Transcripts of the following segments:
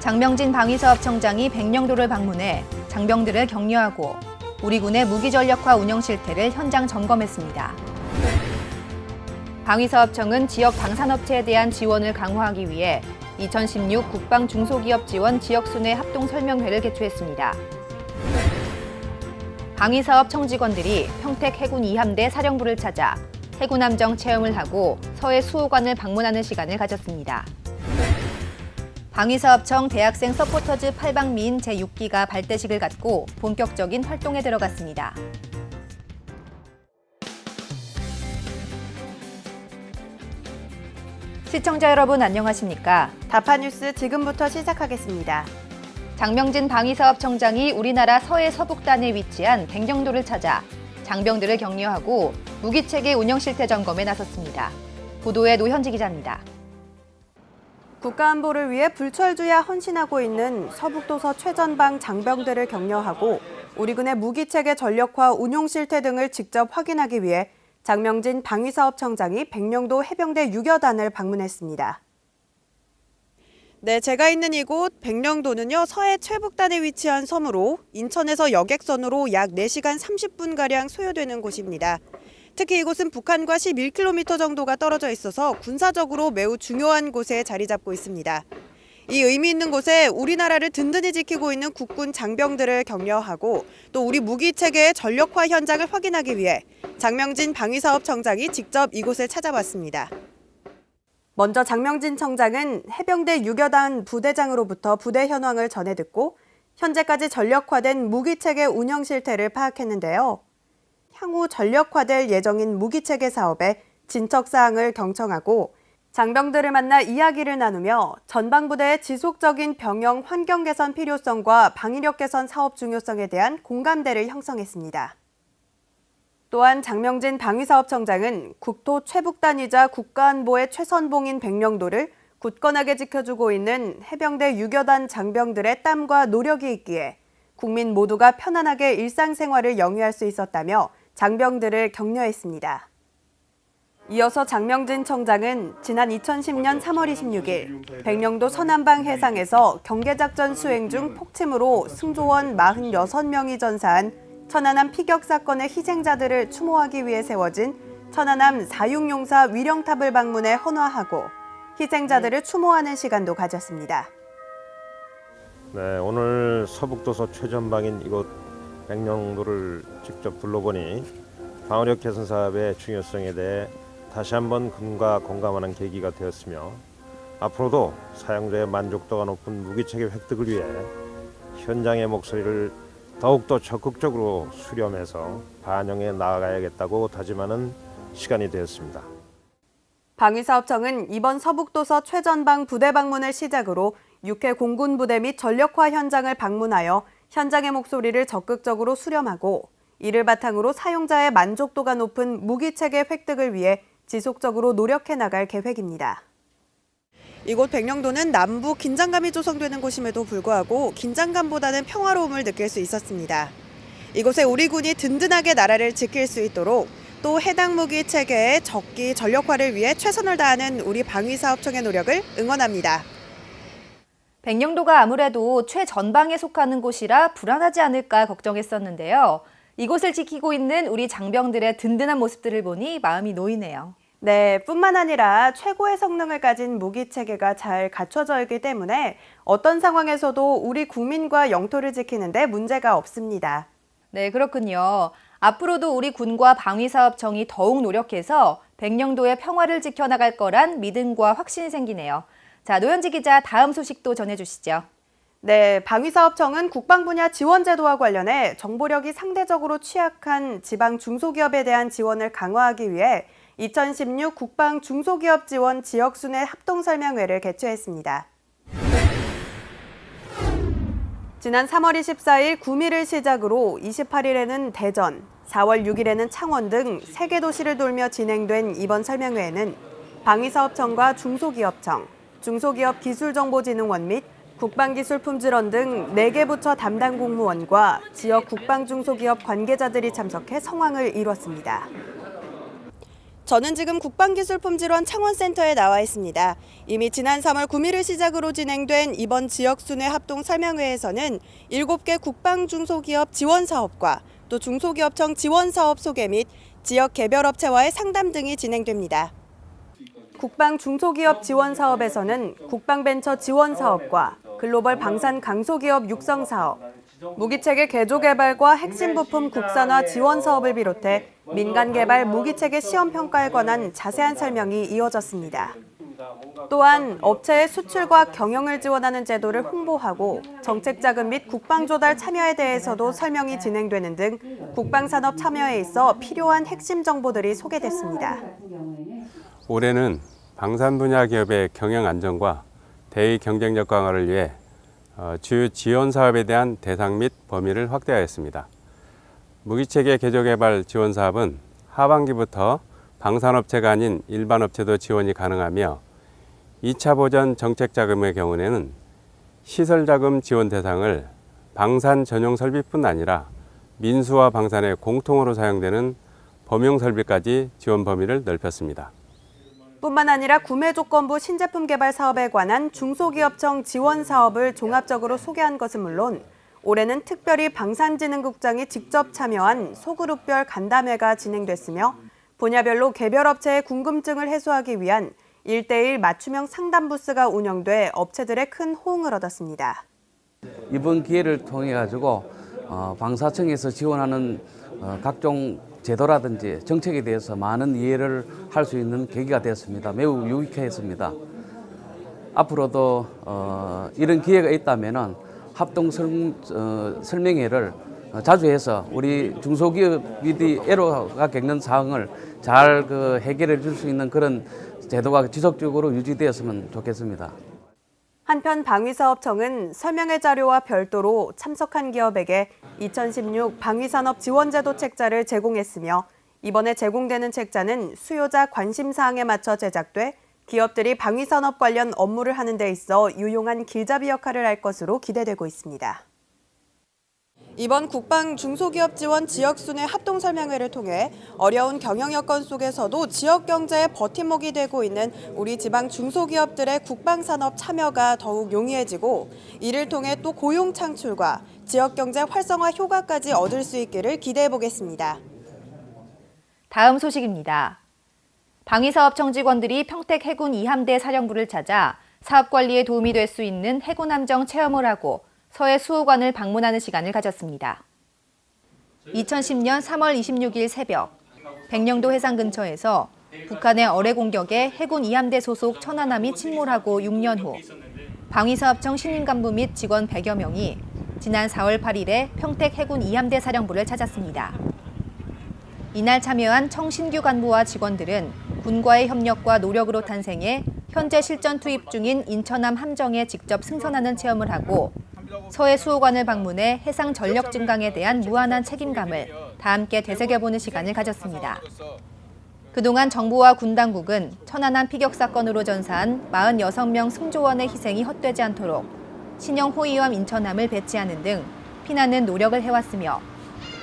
장명진 방위사업청장이 백령도를 방문해 장병들을 격려하고 우리 군의 무기전력화 운영 실태를 현장 점검했습니다. 방위사업청은 지역 방산업체에 대한 지원을 강화하기 위해 2016 국방 중소기업 지원 지역순회 합동설명회를 개최했습니다. 방위사업청 직원들이 평택 해군 2함대 사령부를 찾아 해군함정 체험을 하고 서해 수호관을 방문하는 시간을 가졌습니다. 방위사업청 대학생 서포터즈 8방미인 제6기가 발대식을 갖고 본격적인 활동에 들어갔습니다. 시청자 여러분 안녕하십니까? 다파뉴스 지금부터 시작하겠습니다. 장명진 방위사업청장이 우리나라 서해 서북단에 위치한 백령도를 찾아 장병들을 격려하고 무기체계 운영 실태 점검에 나섰습니다. 보도에 노현지 기자입니다. 국가안보를 위해 불철주야 헌신하고 있는 서북도서 최전방 장병들을 격려하고 우리 군의 무기체계 전력화 운용 실태 등을 직접 확인하기 위해 장명진 방위사업청장이 백령도 해병대 6여단을 방문했습니다. 네, 제가 있는 이곳 백령도는요, 서해 최북단에 위치한 섬으로 인천에서 여객선으로 약 4시간 30분가량 소요되는 곳입니다. 특히 이곳은 북한과 11km 정도가 떨어져 있어서 군사적으로 매우 중요한 곳에 자리 잡고 있습니다. 이 의미 있는 곳에 우리나라를 든든히 지키고 있는 국군 장병들을 격려하고 또 우리 무기체계의 전력화 현장을 확인하기 위해 장명진 방위사업청장이 직접 이곳을 찾아봤습니다. 먼저 장명진 청장은 해병대 6여단 부대장으로부터 부대 현황을 전해 듣고 현재까지 전력화된 무기체계 운영 실태를 파악했는데요. 향후 전력화될 예정인 무기체계 사업의 진척 사항을 경청하고 장병들을 만나 이야기를 나누며 전방부대의 지속적인 병영 환경 개선 필요성과 방위력 개선 사업 중요성에 대한 공감대를 형성했습니다. 또한 장명진 방위사업청장은 국토 최북단이자 국가안보의 최선봉인 백령도를 굳건하게 지켜주고 있는 해병대 6여단 장병들의 땀과 노력이 있기에 국민 모두가 편안하게 일상생활을 영위할 수 있었다며 장병들을 격려했습니다. 이어서 장명진 청장은 지난 2010년 3월 26일 백령도 서남방 해상에서 경계작전 수행 중 폭침으로 승조원 46명이 전사한 천안함 피격 사건의 희생자들을 추모하기 위해 세워진 천안함 사육용사 위령탑을 방문해 헌화하고 희생자들을 추모하는 시간도 가졌습니다. 네, 오늘 서북도서 최전방인 이곳 백령도를 직접 둘러보니 방어력 개선 사업의 중요성에 대해 다시 한번 군과 공감하는 계기가 되었으며 앞으로도 사용자의 만족도가 높은 무기체계 획득을 위해 현장의 목소리를 더욱더 적극적으로 수렴해서 반영해 나아가야겠다고 다짐하는 시간이 되었습니다. 방위사업청은 이번 서북도서 최전방 부대 방문을 시작으로 6회 공군 부대 및 전력화 현장을 방문하여 현장의 목소리를 적극적으로 수렴하고 이를 바탕으로 사용자의 만족도가 높은 무기체계 획득을 위해 지속적으로 노력해 나갈 계획입니다. 이곳 백령도는 남북 긴장감이 조성되는 곳임에도 불구하고 긴장감보다는 평화로움을 느낄 수 있었습니다. 이곳에 우리 군이 든든하게 나라를 지킬 수 있도록 또 해당 무기 체계의 적기 전력화를 위해 최선을 다하는 우리 방위사업청의 노력을 응원합니다. 백령도가 아무래도 최전방에 속하는 곳이라 불안하지 않을까 걱정했었는데요. 이곳을 지키고 있는 우리 장병들의 든든한 모습들을 보니 마음이 놓이네요. 네, 뿐만 아니라 최고의 성능을 가진 무기 체계가 잘 갖춰져 있기 때문에 어떤 상황에서도 우리 국민과 영토를 지키는 데 문제가 없습니다. 네, 그렇군요. 앞으로도 우리 군과 방위사업청이 더욱 노력해서 백령도의 평화를 지켜나갈 거란 믿음과 확신이 생기네요. 자, 노현지 기자 다음 소식도 전해주시죠. 네, 방위사업청은 국방 분야 지원 제도와 관련해 정보력이 상대적으로 취약한 지방 중소기업에 대한 지원을 강화하기 위해 2016 국방 중소기업 지원 지역순회 합동설명회를 개최했습니다. 지난 3월 24일 구미를 시작으로 28일에는 대전, 4월 6일에는 창원 등 3개 도시를 돌며 진행된 이번 설명회에는 방위사업청과 중소기업청, 중소기업기술정보진흥원 및 국방기술품질원 등 4개 부처 담당 공무원과 지역 국방중소기업 관계자들이 참석해 성황을 이뤘습니다. 저는 지금 국방기술품질원 창원센터에 나와 있습니다. 이미 지난 3월 9일을 시작으로 진행된 이번 지역순회 합동 설명회에서는 7개 국방중소기업 지원사업과 또 중소기업청 지원사업 소개 및 지역 개별업체와의 상담 등이 진행됩니다. 국방중소기업 지원사업에서는 국방벤처 지원사업과 글로벌 방산 강소기업 육성사업, 무기체계 개조개발과 핵심 부품 국산화 지원 사업을 비롯해 민간 개발 무기체계 시험 평가에 관한 자세한 설명이 이어졌습니다. 또한 업체의 수출과 경영을 지원하는 제도를 홍보하고 정책 자금 및 국방 조달 참여에 대해서도 설명이 진행되는 등 국방산업 참여에 있어 필요한 핵심 정보들이 소개됐습니다. 올해는 방산 분야 기업의 경영 안정과 대의 경쟁력 강화를 위해 주요 지원 사업에 대한 대상 및 범위를 확대하였습니다. 무기체계 개조개발 지원 사업은 하반기부터 방산업체가 아닌 일반 업체도 지원이 가능하며 2차 보전 정책 자금의 경우에는 시설 자금 지원 대상을 방산 전용 설비뿐 아니라 민수와 방산의 공통으로 사용되는 범용 설비까지 지원 범위를 넓혔습니다. 뿐만 아니라 구매조건부 신제품 개발 사업에 관한 중소기업청 지원 사업을 종합적으로 소개한 것은 물론 올해는 특별히 방산진흥국장이 직접 참여한 소그룹별 간담회가 진행됐으며 분야별로 개별업체의 궁금증을 해소하기 위한 1:1 맞춤형 상담 부스가 운영돼 업체들의 큰 호응을 얻었습니다. 이번 기회를 통해 가지고 방사청에서 지원하는 각종 제도라든지 정책에 대해서 많은 이해를 할 수 있는 계기가 되었습니다. 매우 유익했습니다. 앞으로도 이런 기회가 있다면 합동 설명회를 자주 해서 우리 중소기업이 애로가 겪는 사항을 잘 해결해 줄 수 있는 그런 제도가 지속적으로 유지되었으면 좋겠습니다. 한편 방위사업청은 설명회 자료와 별도로 참석한 기업에게 2016 방위산업 지원제도 책자를 제공했으며 이번에 제공되는 책자는 수요자 관심사항에 맞춰 제작돼 기업들이 방위산업 관련 업무를 하는 데 있어 유용한 길잡이 역할을 할 것으로 기대되고 있습니다. 이번 국방 중소기업 지원 지역순회 합동설명회를 통해 어려운 경영 여건 속에서도 지역 경제의 버팀목이 되고 있는 우리 지방 중소기업들의 국방산업 참여가 더욱 용이해지고 이를 통해 또 고용 창출과 지역 경제 활성화 효과까지 얻을 수 있기를 기대해 보겠습니다. 다음 소식입니다. 방위사업청 직원들이 평택 해군 2함대 사령부를 찾아 사업 관리에 도움이 될 수 있는 해군 함정 체험을 하고 서해 수호관을 방문하는 시간을 가졌습니다. 2010년 3월 26일 새벽, 백령도 해상 근처에서 북한의 어뢰 공격에 해군 2함대 소속 천안함이 침몰하고 6년 후 방위사업청 신임 간부 및 직원 100여 명이 지난 4월 8일에 평택 해군 2함대 사령부를 찾았습니다. 이날 참여한 청 신규 간부와 직원들은 군과의 협력과 노력으로 탄생해 현재 실전 투입 중인 인천함 함정에 직접 승선하는 체험을 하고 서해 수호관을 방문해 해상 전력 증강에 대한 무한한 책임감을 다 함께 되새겨보는 시간을 가졌습니다. 그동안 정부와 군 당국은 천안함 피격 사건으로 전사한 46명 승조원의 희생이 헛되지 않도록 신형 호위함 인천함을 배치하는 등 피난은 노력을 해왔으며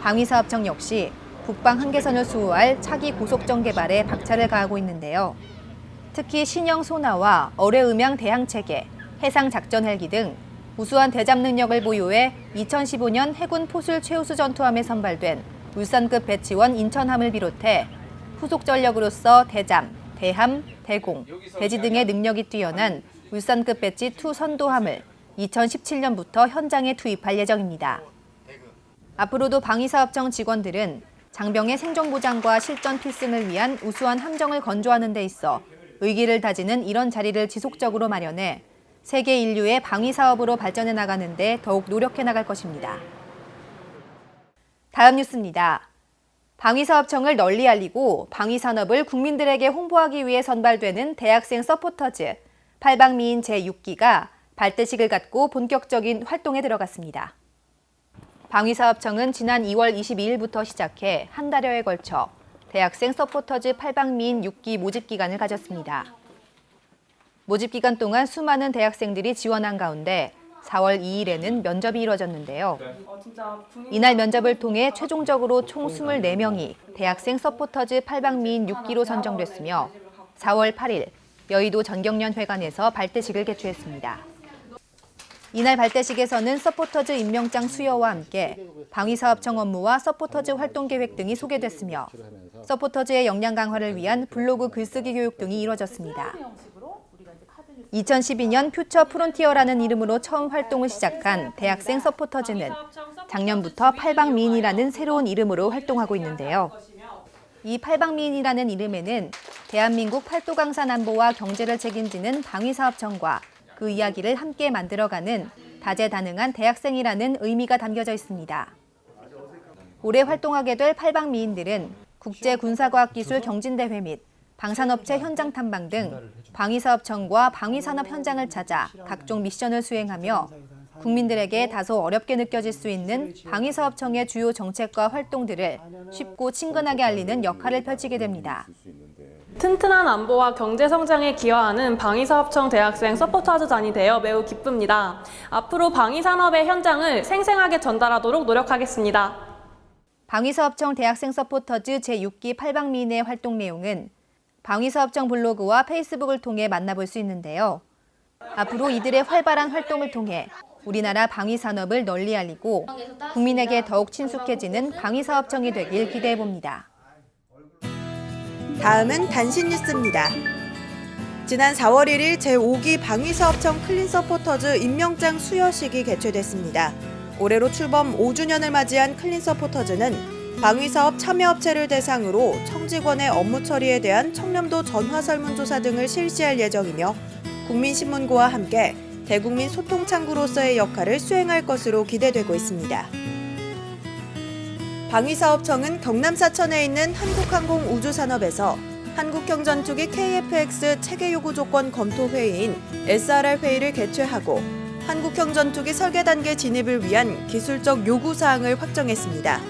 방위사업청 역시 국방 한계선을 수호할 차기 고속정 개발에 박차를 가하고 있는데요. 특히 신형 소나와 어뢰 음향 대항 체계, 해상 작전 헬기 등 우수한 대잠 능력을 보유해 2015년 해군 포술 최우수 전투함에 선발된 울산급 배치원 인천함을 비롯해 후속 전력으로서 대잠, 대함, 대공, 대지 등의 능력이 뛰어난 울산급 배치 2 선도함을 2017년부터 현장에 투입할 예정입니다. 앞으로도 방위사업청 직원들은 장병의 생존보장과 실전 필승을 위한 우수한 함정을 건조하는 데 있어 의기를 다지는 이런 자리를 지속적으로 마련해 세계 인류의 방위사업으로 발전해 나가는 데 더욱 노력해 나갈 것입니다. 다음 뉴스입니다. 방위사업청을 널리 알리고 방위산업을 국민들에게 홍보하기 위해 선발되는 대학생 서포터즈, 팔방미인 제6기가 발대식을 갖고 본격적인 활동에 들어갔습니다. 방위사업청은 지난 2월 22일부터 시작해 한 달여에 걸쳐 대학생 서포터즈 팔방미인 6기 모집 기간을 가졌습니다. 모집 기간 동안 수많은 대학생들이 지원한 가운데 4월 2일에는 면접이 이뤄졌는데요. 이날 면접을 통해 최종적으로 총 24명이 대학생 서포터즈 8박미인 6기로 선정됐으며 4월 8일 여의도 전경련회관에서 발대식을 개최했습니다. 이날 발대식에서는 서포터즈 임명장 수여와 함께 방위사업청 업무와 서포터즈 활동 계획 등이 소개됐으며 서포터즈의 역량 강화를 위한 블로그 글쓰기 교육 등이 이뤄졌습니다. 2012년 퓨처 프론티어라는 이름으로 처음 활동을 시작한 대학생 서포터즈는 작년부터 8박미인이라는 새로운 이름으로 활동하고 있는데요. 이 8박미인이라는 이름에는 대한민국 팔도강산 안보와 경제를 책임지는 방위사업청과 그 이야기를 함께 만들어가는 다재다능한 대학생이라는 의미가 담겨져 있습니다. 올해 활동하게 될 8박미인들은 국제군사과학기술 경진대회 및 방산업체 현장 탐방 등 방위사업청과 방위산업 현장을 찾아 각종 미션을 수행하며 국민들에게 다소 어렵게 느껴질 수 있는 방위사업청의 주요 정책과 활동들을 쉽고 친근하게 알리는 역할을 펼치게 됩니다. 튼튼한 안보와 경제 성장에 기여하는 방위사업청 대학생 서포터즈단이 되어 매우 기쁩니다. 앞으로 방위산업의 현장을 생생하게 전달하도록 노력하겠습니다. 방위사업청 대학생 서포터즈 제6기 8박미인의 활동 내용은 방위사업청 블로그와 페이스북을 통해 만나볼 수 있는데요. 앞으로 이들의 활발한 활동을 통해 우리나라 방위산업을 널리 알리고 국민에게 더욱 친숙해지는 방위사업청이 되길 기대해봅니다. 다음은 단신 뉴스입니다. 지난 4월 1일 제5기 방위사업청 클린서포터즈 임명장 수여식이 개최됐습니다. 올해로 출범 5주년을 맞이한 클린서포터즈는 방위사업 참여업체를 대상으로 청직원의 업무 처리에 대한 청렴도 전화 설문조사 등을 실시할 예정이며 국민신문고와 함께 대국민 소통 창구로서의 역할을 수행할 것으로 기대되고 있습니다. 방위사업청은 경남 사천에 있는 한국항공우주산업에서 한국형전투기 KF-X 체계 요구 조건 검토 회의인 SRR 회의를 개최하고 한국형전투기 설계 단계 진입을 위한 기술적 요구 사항을 확정했습니다.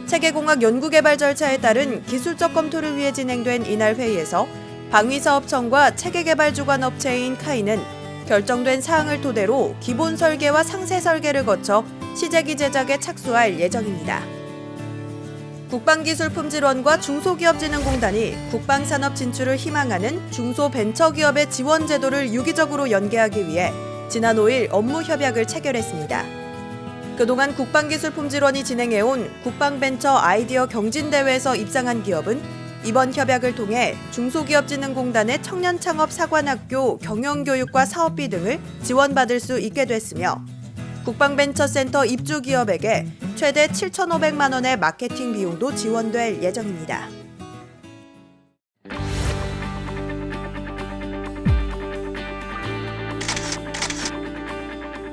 체계공학 연구개발 절차에 따른 기술적 검토를 위해 진행된 이날 회의에서 방위사업청과 체계개발 주관 업체인 카이는 결정된 사항을 토대로 기본 설계와 상세 설계를 거쳐 시제기 제작에 착수할 예정입니다. 국방기술품질원과 중소기업진흥공단이 국방산업 진출을 희망하는 중소벤처기업의 지원 제도를 유기적으로 연계하기 위해 지난 5일 업무 협약을 체결했습니다. 그동안 국방기술품질원이 진행해온 국방벤처 아이디어 경진대회에서 입상한 기업은 이번 협약을 통해 중소기업진흥공단의 청년창업 사관학교 경영교육과 사업비 등을 지원받을 수 있게 됐으며 국방벤처센터 입주기업에게 최대 7,500만 원의 마케팅 비용도 지원될 예정입니다.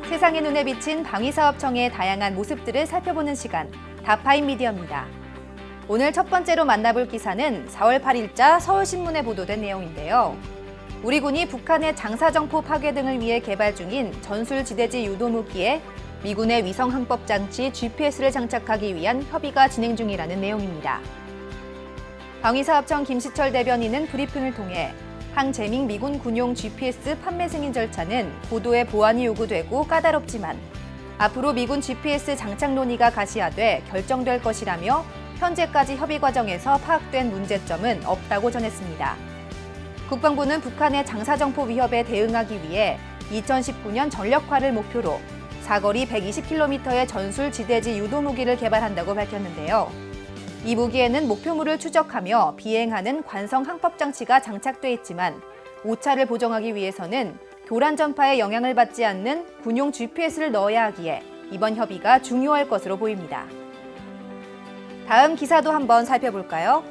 세상의 눈에 비친 방위사업청의 다양한 모습들을 살펴보는 시간, 다파인 미디어입니다. 오늘 첫 번째로 만나볼 기사는 4월 8일자 서울신문에 보도된 내용인데요. 우리 군이 북한의 장사정포 파괴 등을 위해 개발 중인 전술지대지 유도무기에 미군의 위성항법장치 GPS를 장착하기 위한 협의가 진행 중이라는 내용입니다. 방위사업청 김시철 대변인은 브리핑을 통해 항제밍 미군 군용 GPS 판매 승인 절차는 고도의 보안이 요구되고 까다롭지만 앞으로 미군 GPS 장착 논의가 가시화돼 결정될 것이라며 현재까지 협의 과정에서 파악된 문제점은 없다고 전했습니다. 국방부는 북한의 장사정포 위협에 대응하기 위해 2019년 전력화를 목표로 사거리 120km의 전술 지대지 유도무기를 개발한다고 밝혔는데요. 이 무기에는 목표물을 추적하며 비행하는 관성 항법장치가 장착돼 있지만 오차를 보정하기 위해서는 교란 전파에 영향을 받지 않는 군용 GPS를 넣어야 하기에 이번 협의가 중요할 것으로 보입니다. 다음 기사도 한번 살펴볼까요?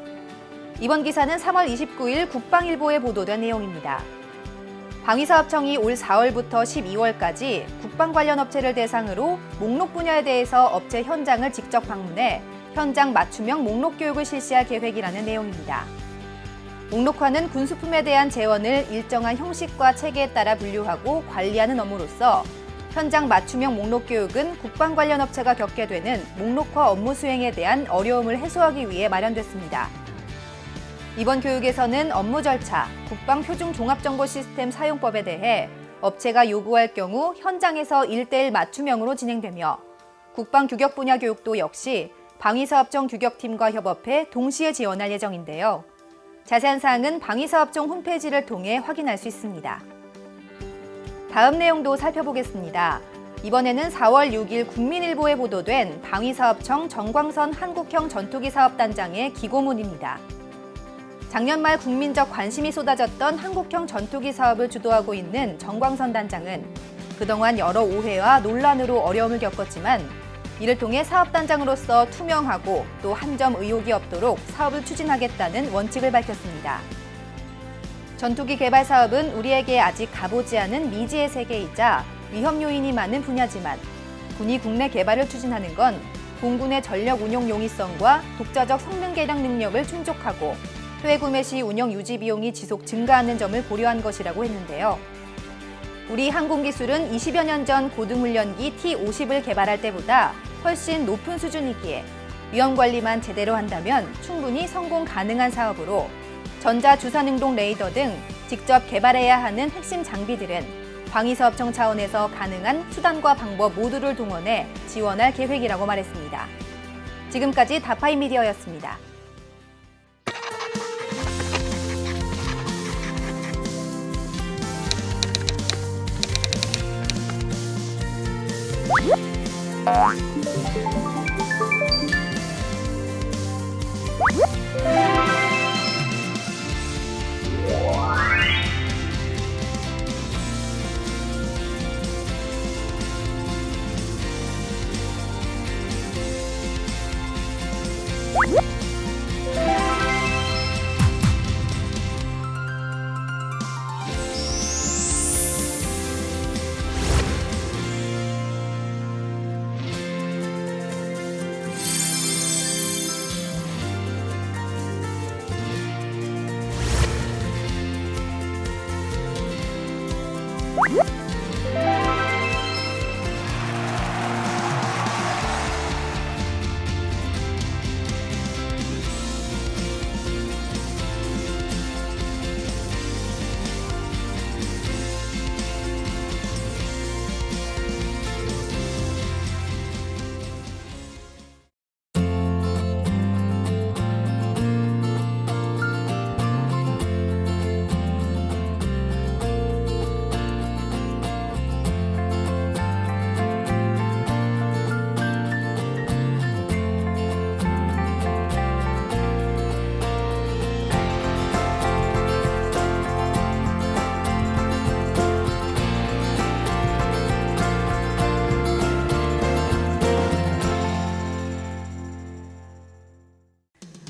이번 기사는 3월 29일 국방일보에 보도된 내용입니다. 방위사업청이 올 4월부터 12월까지 국방 관련 업체를 대상으로 목록 분야에 대해서 업체 현장을 직접 방문해 현장 맞춤형 목록 교육을 실시할 계획이라는 내용입니다. 목록화는 군수품에 대한 재원을 일정한 형식과 체계에 따라 분류하고 관리하는 업무로서 현장 맞춤형 목록 교육은 국방 관련 업체가 겪게 되는 목록화 업무 수행에 대한 어려움을 해소하기 위해 마련됐습니다. 이번 교육에서는 업무 절차, 국방 표준 종합정보 시스템 사용법에 대해 업체가 요구할 경우 현장에서 1:1 맞춤형으로 진행되며 국방규격 분야 교육도 역시 방위사업청 규격팀과 협업해 동시에 지원할 예정인데요. 자세한 사항은 방위사업청 홈페이지를 통해 확인할 수 있습니다. 다음 내용도 살펴보겠습니다. 이번에는 4월 6일 국민일보에 보도된 방위사업청 정광선 한국형 전투기 사업단장의 기고문입니다. 작년 말 국민적 관심이 쏟아졌던 한국형 전투기 사업을 주도하고 있는 정광선 단장은 그동안 여러 오해와 논란으로 어려움을 겪었지만 이를 통해 사업단장으로서 투명하고 또 한 점 의혹이 없도록 사업을 추진하겠다는 원칙을 밝혔습니다. 전투기 개발 사업은 우리에게 아직 가보지 않은 미지의 세계이자 위험 요인이 많은 분야지만 군이 국내 개발을 추진하는 건 공군의 전력 운용 용이성과 독자적 성능 개량 능력을 충족하고 해외 구매 시 운영 유지 비용이 지속 증가하는 점을 고려한 것이라고 했는데요. 우리 항공기술은 20여 년 전 고등훈련기 T-50을 개발할 때보다 훨씬 높은 수준이기에 위험 관리만 제대로 한다면 충분히 성공 가능한 사업으로 전자 주사능동 레이더 등 직접 개발해야 하는 핵심 장비들은 방위사업청 차원에서 가능한 수단과 방법 모두를 동원해 지원할 계획이라고 말했습니다. 지금까지 다파이 미디어였습니다.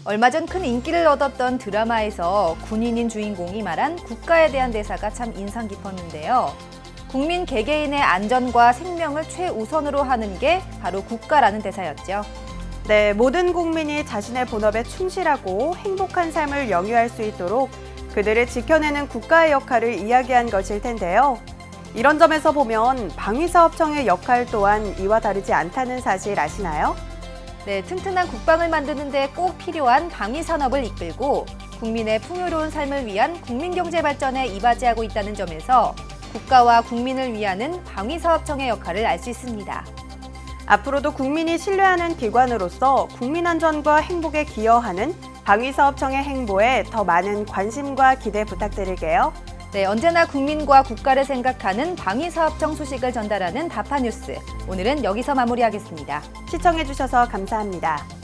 얼마 전 큰 인기를 얻었던 드라마에서 군인인 주인공이 말한 국가에 대한 대사가 참 인상 깊었는데요. 국민 개개인의 안전과 생명을 최우선으로 하는 게 바로 국가라는 대사였죠. 네, 모든 국민이 자신의 본업에 충실하고 행복한 삶을 영위할 수 있도록 그들을 지켜내는 국가의 역할을 이야기한 것일 텐데요. 이런 점에서 보면 방위사업청의 역할 또한 이와 다르지 않다는 사실 아시나요? 네, 튼튼한 국방을 만드는 데 꼭 필요한 방위산업을 이끌고 국민의 풍요로운 삶을 위한 국민경제 발전에 이바지하고 있다는 점에서 국가와 국민을 위하는 방위사업청의 역할을 알 수 있습니다. 앞으로도 국민이 신뢰하는 기관으로서 국민 안전과 행복에 기여하는 방위사업청의 행보에 더 많은 관심과 기대 부탁드릴게요. 네, 언제나 국민과 국가를 생각하는 방위사업청 소식을 전달하는 다파뉴스. 오늘은 여기서 마무리하겠습니다. 시청해주셔서 감사합니다.